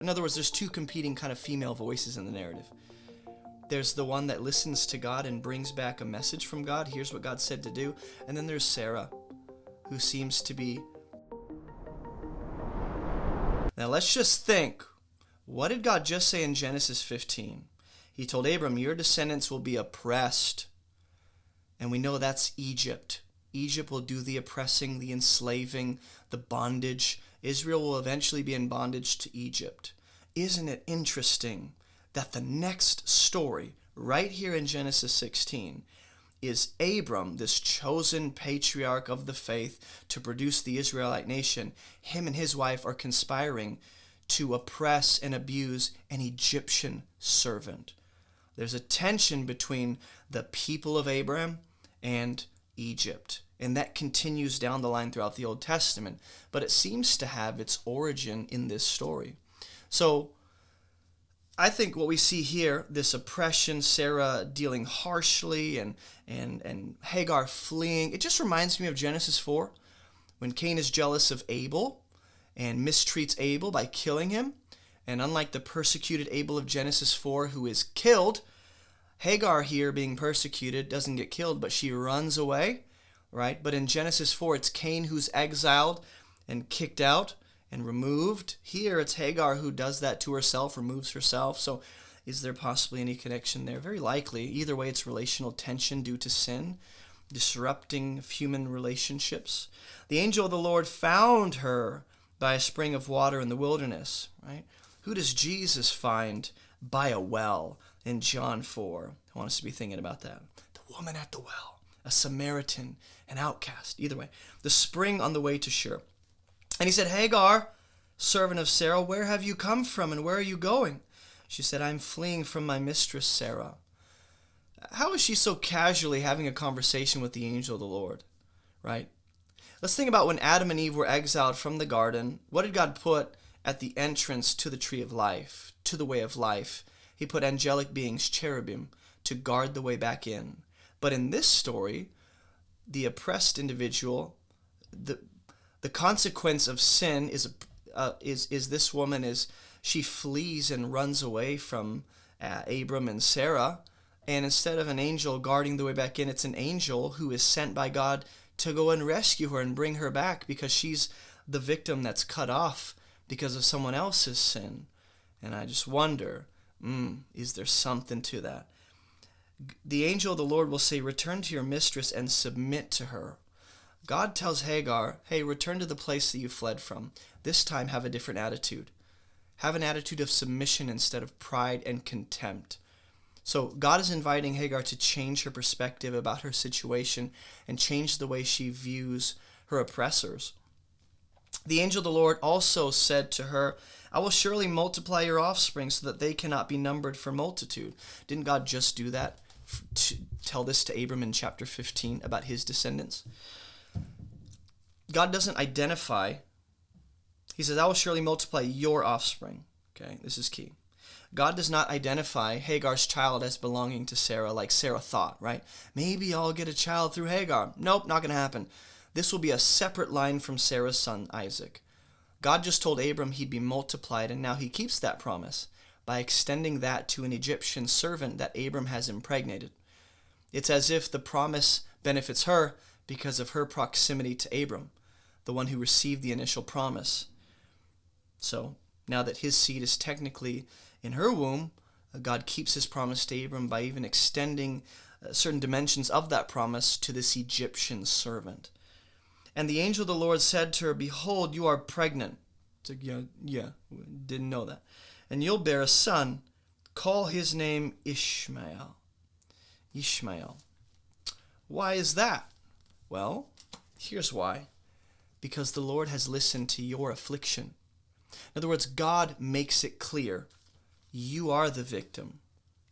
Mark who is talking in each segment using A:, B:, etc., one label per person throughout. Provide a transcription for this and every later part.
A: In other words, there's two competing kind of female voices in the narrative. There's the one that listens to God and brings back a message from God. Here's what God said to do. And then there's Sarah, who seems to be... Now let's just think. What did God just say in Genesis 15? He told Abram, your descendants will be oppressed. And we know that's Egypt. Egypt will do the oppressing, the enslaving, the bondage. Israel will eventually be in bondage to Egypt. Isn't it interesting that the next story, right here in Genesis 16, is Abram, this chosen patriarch of the faith to produce the Israelite nation. Him and his wife are conspiring to oppress and abuse an Egyptian servant. There's a tension between the people of Abraham and Egypt, and that continues down the line throughout the Old Testament, but it seems to have its origin in this story. So I think what we see here, this oppression, Sarah dealing harshly and Hagar fleeing, it just reminds me of Genesis 4, when Cain is jealous of Abel and mistreats Abel by killing him. And unlike the persecuted Abel of Genesis 4 who is killed, Hagar here being persecuted doesn't get killed, but she runs away, right? But in Genesis 4, it's Cain who's exiled and kicked out and removed. Here it's Hagar who does that to herself, removes herself. So is there possibly any connection there? Very likely. Either way, it's relational tension due to sin, disrupting human relationships. The angel of the Lord found her by a spring of water in the wilderness, right? Who does Jesus find by a well in John 4? I want us to be thinking about that. The woman at the well, a Samaritan, an outcast. Either way, the spring on the way to Shur. And he said, Hagar, servant of Sarah, where have you come from and where are you going? She said, I'm fleeing from my mistress Sarah. How is she so casually having a conversation with the angel of the Lord, right? Let's think about when Adam and Eve were exiled from the garden. What did God put at the entrance to the tree of life, to the way of life? He put angelic beings, cherubim, to guard the way back in. But in this story, the oppressed individual, the consequence of sin is this woman, is she flees and runs away from Abram and Sarah, and instead of an angel guarding the way back in, it's an angel who is sent by God to go and rescue her and bring her back, because she's the victim that's cut off because of someone else's sin. And I just wonder, is there something to that? The angel of the Lord will say, return to your mistress and submit to her. God tells Hagar, hey, return to the place that you fled from. This time have a different attitude. Have an attitude of submission instead of pride and contempt. So God is inviting Hagar to change her perspective about her situation and change the way she views her oppressors. The angel of the Lord also said to her, I will surely multiply your offspring so that they cannot be numbered for multitude. Didn't God just do that? Tell this to Abram in chapter 15 about his descendants. God doesn't identify. He says, I will surely multiply your offspring. Okay, this is key. God does not identify Hagar's child as belonging to Sarah like Sarah thought, right? Maybe I'll get a child through Hagar. Nope, not going to happen. This will be a separate line from Sarah's son Isaac. God just told Abram he'd be multiplied, and now he keeps that promise by extending that to an Egyptian servant that Abram has impregnated. It's as if the promise benefits her because of her proximity to Abram, the one who received the initial promise. So now that his seed is technically in her womb, God keeps his promise to Abram by even extending certain dimensions of that promise to this Egyptian servant. And the angel of the Lord said to her, behold, you are pregnant. It's like, yeah, didn't know that. And you'll bear a son. Call his name Ishmael. Ishmael. Why is that? Well, here's why. Because the Lord has listened to your affliction. In other words, God makes it clear. You are the victim.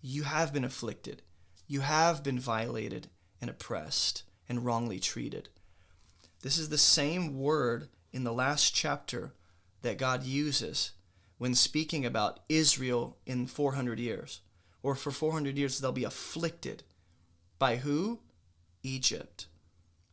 A: You have been afflicted. You have been violated and oppressed and wrongly treated. This is the same word in the last chapter that God uses when speaking about Israel in 400 years. Or for 400 years they'll be afflicted. By who? Egypt.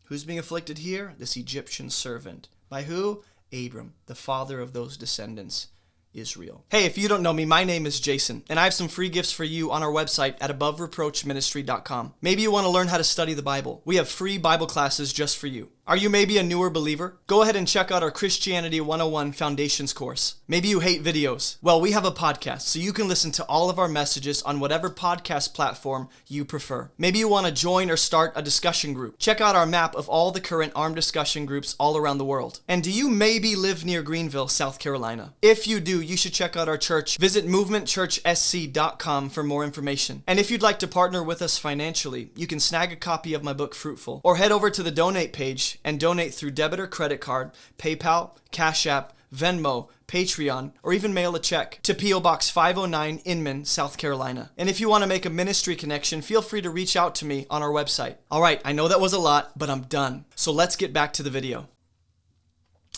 A: Who's being afflicted here? This Egyptian servant. By who? Abram, the father of those descendants, Israel. Hey, if you don't know me, my name is Jason, and I have some free gifts for you on our website at abovereproachministry.com. Maybe you want to learn how to study the Bible. We have free Bible classes just for you. Are you maybe a newer believer? Go ahead and check out our Christianity 101 Foundations course. Maybe you hate videos. Well, we have a podcast, so you can listen to all of our messages on whatever podcast platform you prefer. Maybe you want to join or start a discussion group. Check out our map of all the current armed discussion groups all around the world. And do you maybe live near Greenville, South Carolina? If you do, you should check out our church. Visit movementchurchsc.com for more information. And if you'd like to partner with us financially, you can snag a copy of my book, Fruitful, or head over to the donate page and donate through debit or credit card, PayPal, Cash App, Venmo, Patreon, or even mail a check to P.O. Box 509, Inman, South Carolina. And if you want to make a ministry connection, feel free to reach out to me on our website. All right, I know that was a lot, but I'm done. So let's get back to the video.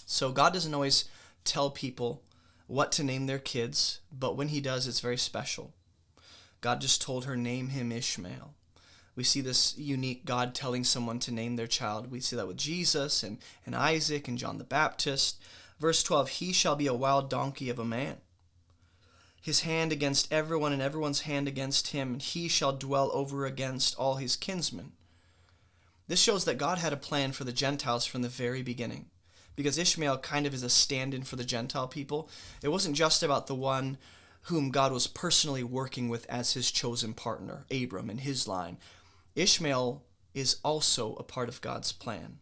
A: So God doesn't always tell people what to name their kids, but when he does, it's very special. God just told her, name him Ishmael. We see this unique God telling someone to name their child. We see that with Jesus and Isaac and John the Baptist. Verse 12, he shall be a wild donkey of a man. His hand against everyone and everyone's hand against him, and he shall dwell over against all his kinsmen. This shows that God had a plan for the Gentiles from the very beginning, because Ishmael kind of is a stand-in for the Gentile people. It wasn't just about the one whom God was personally working with as his chosen partner, Abram and his line. Ishmael is also a part of God's plan.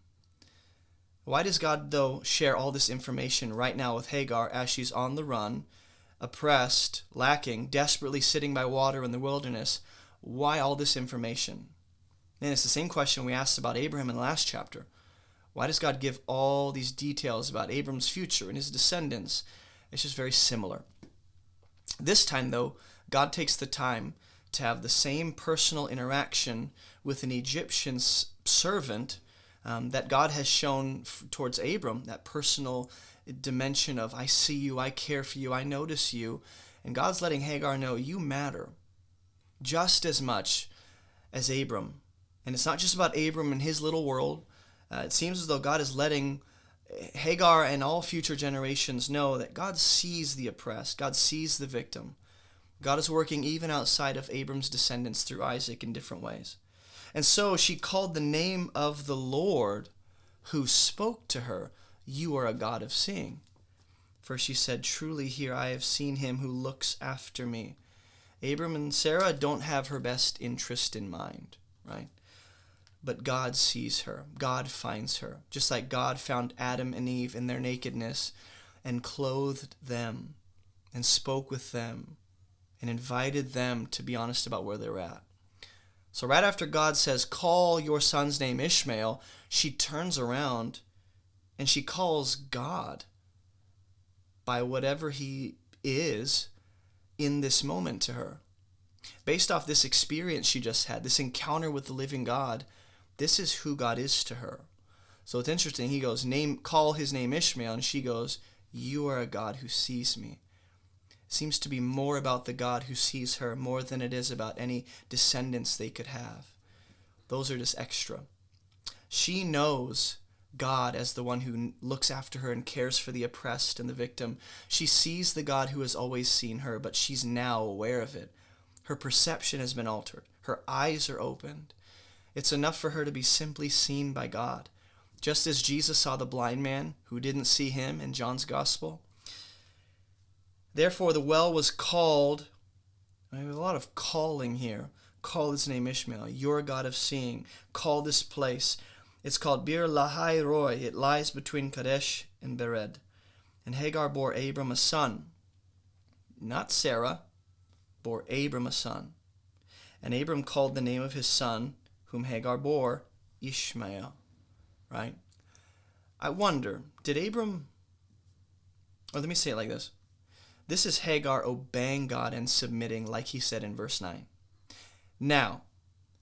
A: Why does God, though, share all this information right now with Hagar as she's on the run, oppressed, lacking, desperately sitting by water in the wilderness? Why all this information? And it's the same question we asked about Abraham in the last chapter. Why does God give all these details about Abram's future and his descendants? It's just very similar. This time, though, God takes the time to have the same personal interaction with an Egyptian servant that God has shown towards Abram, that personal dimension of, I see you, I care for you, I notice you. And God's letting Hagar know, you matter just as much as Abram. And it's not just about Abram and his little world. It seems as though God is letting Hagar and all future generations know that God sees the oppressed, God sees the victim. God is working even outside of Abram's descendants through Isaac in different ways. And so she called the name of the Lord who spoke to her, you are a God of seeing. For she said, truly here I have seen him who looks after me. Abram and Sarah don't have her best interest in mind, right? But God sees her. God finds her. Just like God found Adam and Eve in their nakedness and clothed them and spoke with them and invited them to be honest about where they're at. So right after God says, call your son's name Ishmael, she turns around and she calls God by whatever he is in this moment to her. Based off this experience she just had, this encounter with the living God, this is who God is to her. So it's interesting. He goes, call his name Ishmael, and she goes, you are a God who sees me. Seems to be more about the God who sees her more than it is about any descendants they could have. Those are just extra. She knows God as the one who looks after her and cares for the oppressed and the victim. She sees the God who has always seen her, but she's now aware of it. Her perception has been altered. Her eyes are opened. It's enough for her to be simply seen by God. Just as Jesus saw the blind man who didn't see him in John's gospel. Therefore, the well was called, I have a lot of calling here. Call his name Ishmael. You're a God of seeing. Call this place. It's called Bir Lahai Roi. It lies between Kadesh and Bered. And Hagar bore Abram a son. Not Sarah, bore Abram a son. And Abram called the name of his son, whom Hagar bore, Ishmael. Right? I wonder, did Abram, or let me say it like this. This is Hagar obeying God and submitting, like he said in verse 9. Now,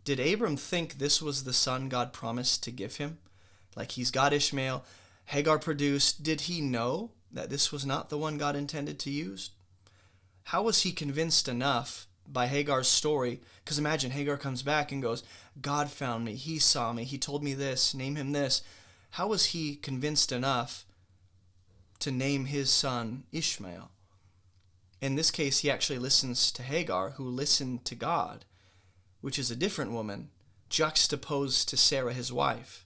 A: did Abram think this was the son God promised to give him? Like he's got Ishmael, Hagar produced. Did he know that this was not the one God intended to use? How was he convinced enough by Hagar's story? Because imagine Hagar comes back and goes, God found me, he saw me, he told me this, name him this. How was he convinced enough to name his son Ishmael? In this case, he actually listens to Hagar, who listened to God, which is a different woman, juxtaposed to Sarah, his wife.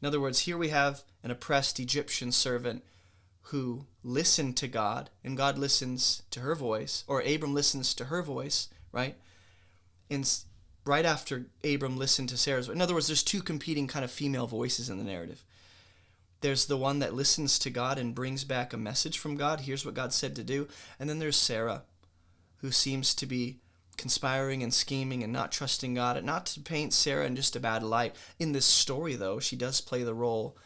A: In other words, here we have an oppressed Egyptian servant who listened to God, and God listens to her voice, or Abram listens to her voice, right? And right after Abram listened to Sarah's. In other words, there's two competing kind of female voices in the narrative. There's the one that listens to God and brings back a message from God. Here's what God said to do. And then there's Sarah, who seems to be conspiring and scheming and not trusting God. And not to paint Sarah in just a bad light. In this story, though, she does play the role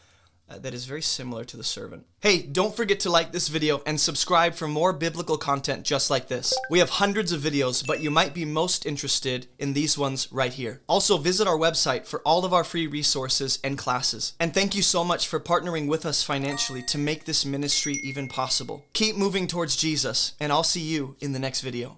A: that is very similar to the servant. Hey, don't forget to like this video and subscribe for more biblical content just like this. We have hundreds of videos, but you might be most interested in these ones right here. Also, visit our website for all of our free resources and classes. And thank you so much for partnering with us financially to make this ministry even possible. Keep moving towards Jesus, and I'll see you in the next video.